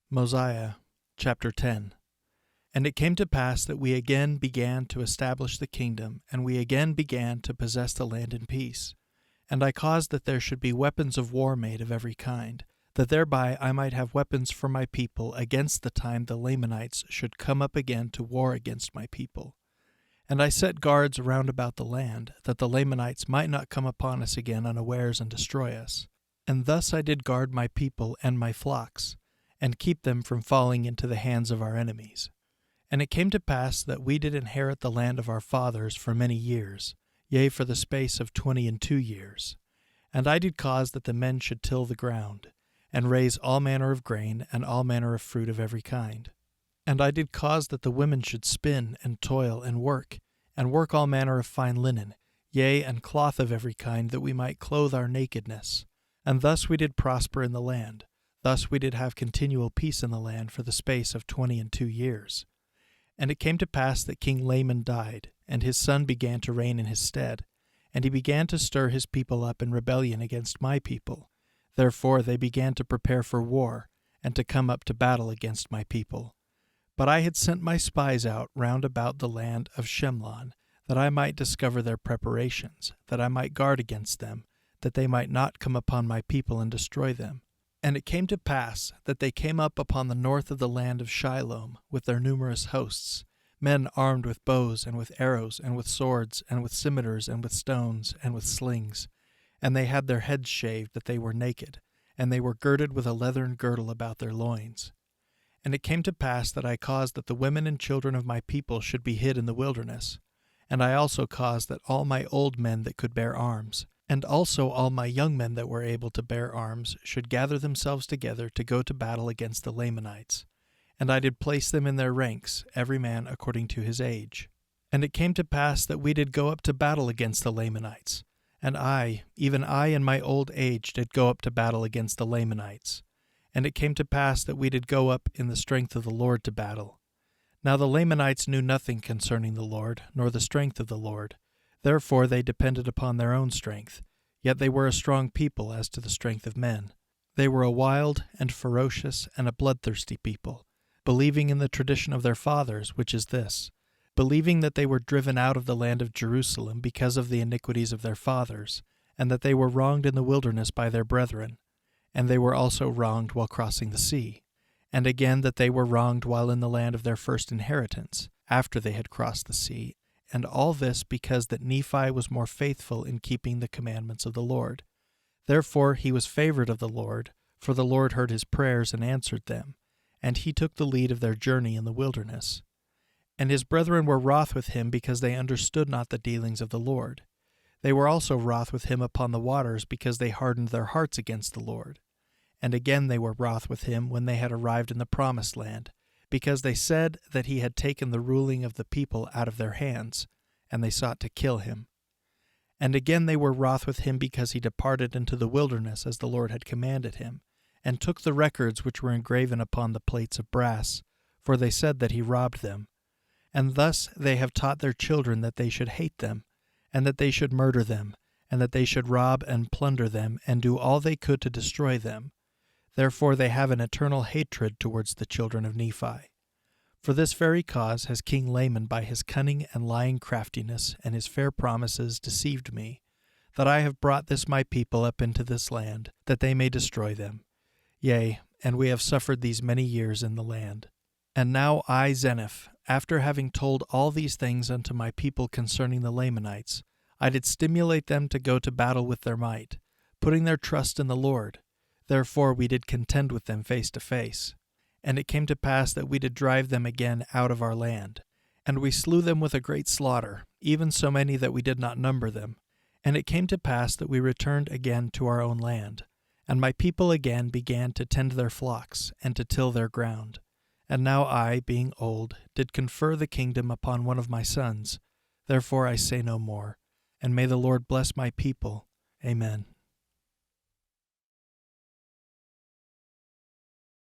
Mosiah chapter 10. And it came to pass that we again began to establish the kingdom, and we again began to possess the land in peace. And I caused that there should be weapons of war made of every kind, that thereby I might have weapons for my people against the time the Lamanites should come up again to war against my people. And I set guards round about the land, that the Lamanites might not come upon us again unawares and destroy us. And thus I did guard my people and my flocks, and keep them from falling into the hands of our enemies. And it came to pass that we did inherit the land of our fathers for many years, yea, for the space of 22 years. And I did cause that the men should till the ground, and raise all manner of grain, and all manner of fruit of every kind. And I did cause that the women should spin, and toil, and work all manner of fine linen, yea, and cloth of every kind, that we might clothe our nakedness. And thus we did prosper in the land. Thus we did have continual peace in the land for the space of 22 years. And it came to pass that King Laman died, and his son began to reign in his stead. And he began to stir his people up in rebellion against my people. Therefore they began to prepare for war, and to come up to battle against my people. But I had sent my spies out round about the land of Shemlon, that I might discover their preparations, that I might guard against them, that they might not come upon my people and destroy them. And it came to pass that they came up upon the north of the land of Shiloh with their numerous hosts, men armed with bows and with arrows and with swords and with scimitars and with stones and with slings. And they had their heads shaved that they were naked, and they were girded with a leathern girdle about their loins. And it came to pass that I caused that the women and children of my people should be hid in the wilderness. And I also caused that all my old men that could bear arms, and also all my young men that were able to bear arms, should gather themselves together to go to battle against the Lamanites. And I did place them in their ranks, every man according to his age. And it came to pass that we did go up to battle against the Lamanites. And I, even I in my old age, did go up to battle against the Lamanites. And it came to pass that we did go up in the strength of the Lord to battle. Now the Lamanites knew nothing concerning the Lord, nor the strength of the Lord. Therefore they depended upon their own strength, yet they were a strong people as to the strength of men. They were a wild and ferocious and a bloodthirsty people, believing in the tradition of their fathers, which is this, believing that they were driven out of the land of Jerusalem because of the iniquities of their fathers, and that they were wronged in the wilderness by their brethren, and they were also wronged while crossing the sea, and again that they were wronged while in the land of their first inheritance, after they had crossed the sea, and all this because that Nephi was more faithful in keeping the commandments of the Lord. Therefore he was favored of the Lord, for the Lord heard his prayers and answered them, and he took the lead of their journey in the wilderness. And his brethren were wroth with him because they understood not the dealings of the Lord. They were also wroth with him upon the waters because they hardened their hearts against the Lord. And again they were wroth with him when they had arrived in the promised land, because they said that he had taken the ruling of the people out of their hands, and they sought to kill him. And again they were wroth with him because he departed into the wilderness as the Lord had commanded him, and took the records which were engraven upon the plates of brass, for they said that he robbed them. And thus they have taught their children that they should hate them, and that they should murder them, and that they should rob and plunder them, and do all they could to destroy them. Therefore they have an eternal hatred towards the children of Nephi. For this very cause has King Laman by his cunning and lying craftiness and his fair promises deceived me, that I have brought this my people up into this land, that they may destroy them. Yea, and we have suffered these many years in the land. And now I, Zeniff, after having told all these things unto my people concerning the Lamanites, I did stimulate them to go to battle with their might, putting their trust in the Lord. Therefore we did contend with them face to face. And it came to pass that we did drive them again out of our land. And we slew them with a great slaughter, even so many that we did not number them. And it came to pass that we returned again to our own land. And my people again began to tend their flocks, and to till their ground. And now I, being old, did confer the kingdom upon one of my sons. Therefore I say no more. And may the Lord bless my people. Amen.